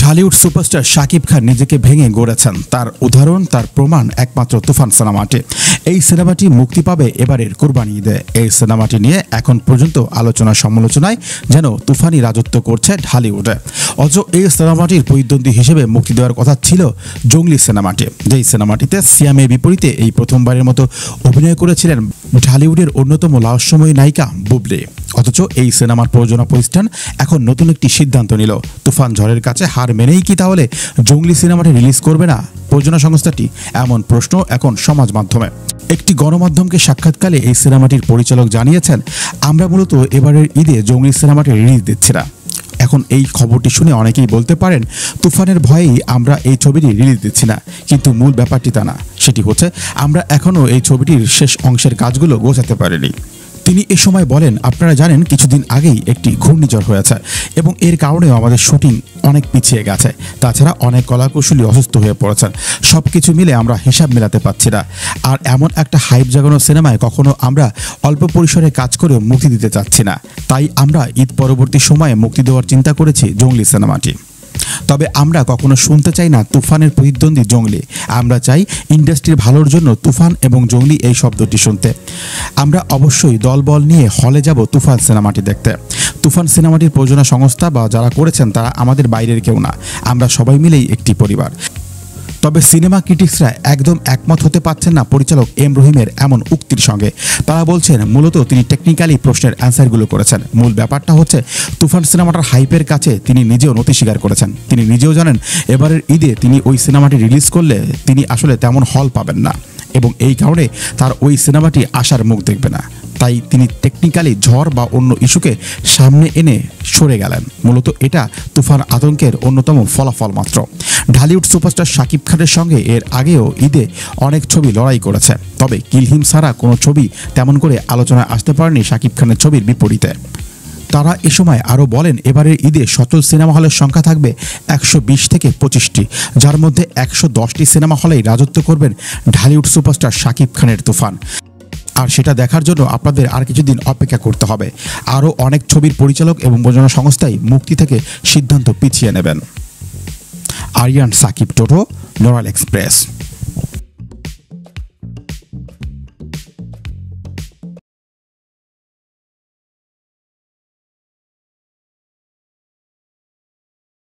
Dhallywood superstar Shakib Khan নিজেকে ভেঙে গড়েছেন, তার উদাহরণ, তার প্রমাণ একমাত্র তুফান সিনেমাটি। এই সিনেমাটি মুক্তি পাবে এবারের কুরবানি ঈদে। এই সিনেমাটি নিয়ে এখন পর্যন্ত আলোচনা সমালোচনায় যেন তুফানি রাজত্ব করছে ঢালিউডে। অথচ এই সিনেমাটির প্রতিদ্বন্দ্বী হিসেবে মুক্তি দেওয়ার কথা ছিল জঙ্গলি সিনেমাটি, যেই সিনেমাটিতে সিয়ামের বিপরীতে এই প্রথমবারের মতো অভিনয় করেছিলেন ঢালিউডের অন্যতম লাহস্যময়ী নায়িকা বুবলি। অথচ এই সিনেমার প্রযোজনা প্রতিষ্ঠান এখন নতুন একটি সিদ্ধান্ত নিল। তুফান ঝড়ের কাছে হার মেনেই কি তাহলে জঙ্গলি সিনেমাটি রিলিজ করবে না প্রযোজনা সংস্থাটি? এমন প্রশ্ন এখন সমাজ মাধ্যমে। একটি গণমাধ্যমকে সাক্ষাৎকালে এই সিনেমাটির পরিচালক জানিয়েছেন, আমরা মূলত এবারের ঈদে জঙ্গলি সিনেমাটি রিলিজ দিচ্ছি না। এখন এই খবরটি শুনে অনেকেই বলতে পারেন, তুফানের ভয়েই আমরা এই ছবিটি রিলিজ দিচ্ছি না। কিন্তু মূল ব্যাপারটি তা না। সেটি হচ্ছে, আমরা এখনও এই ছবিটির শেষ অংশের কাজগুলো গোছাতে পারিনি। তিনি এ সময় বলেন, আপনারা জানেন কিছুদিন আগেই একটি ঘূর্ণিঝড় হয়েছে এবং এর কারণেও আমাদের শুটিং অনেক পিছিয়ে গেছে। তাছাড়া অনেক কলাকুশলী অসুস্থ হয়ে পড়েছেন। সব কিছু মিলে আমরা হিসাব মেলাতে পারছি না। আর এমন একটা হাইপ জাগানো সিনেমায় কখনো আমরা অল্প পরিসরে কাজ করেও মুক্তি দিতে চাচ্ছি না। তাই আমরা ঈদ পরবর্তী সময়ে মুক্তি দেওয়ার চিন্তা করেছি জঙ্গলি সিনেমাটি। তবে আমরা কখনো শুনতে চাই না তুফানের প্রতিদ্বন্দ্বী জঙ্গলি। আমরা চাই ইন্ডাস্ট্রির ভালোর জন্য তুফান এবং জঙ্গলি এই শব্দটি শুনতে। আমরা অবশ্যই দলবল নিয়ে হলে যাব তুফান সিনেমাটি দেখতে। তুফান সিনেমাটির প্রযোজনা সংস্থা বা যারা করেছেন তারা আমাদের বাইরের কেউ না, আমরা সবাই মিলেই একটি পরিবার। তবে সিনেমা ক্রিটিক্সরা একদম একমত হতে পারছেন না পরিচালক এম রহিমের এমন উক্তির সঙ্গে। তারা বলছেন, মূলত তিনি টেকনিক্যালি প্রশ্নের অ্যান্সারগুলো করেছেন। মূল ব্যাপারটা হচ্ছে, তুফান সিনেমাটার হাইপের কাছে তিনি নিজেও নতি স্বীকার করেছেন। তিনি নিজেও জানেন এবারের ঈদে তিনি ওই সিনেমাটি রিলিজ করলে তিনি আসলে তেমন হল পাবেন না এবং এই কারণে তার ওই সিনেমাটি আসার মুখ দেখবে না। তাই তিনি টেকনিক্যালি ঝড় বা অন্য ইস্যুকে সামনে এনে সরে গেলেন। মূলত এটা তুফান আতঙ্কের অন্যতম ফলাফল মাত্র। ঢালিউড সুপারস্টার শাকিব খানের সঙ্গে এর আগেও ঈদে অনেক ছবি লড়াই করেছে, তবে কিল হিম ছাড়া কোনো ছবি তেমন করে আলোচনায় আসতে পারেনি শাকিব খানের ছবির বিপরীতে। তারা এ সময় আরও বলেন, এবারের ঈদে সচল সিনেমা হলের সংখ্যা থাকবে 120 থেকে 25টি, যার মধ্যে 110টি সিনেমা হলেই রাজত্ব করবেন ঢালিউড সুপারস্টার শাকিব খানের তুফান। আর সেটা দেখার জন্য আপনাদের আর কিছুদিন অপেক্ষা করতে হবে। আরও অনেক ছবির পরিচালক এবং প্রযোজনা সংস্থাই মুক্তি থেকে সিদ্ধান্ত পিছিয়ে নেবেন। আরিয়ান সাকিব, টোটো, নড়াইল এক্সপ্রেস।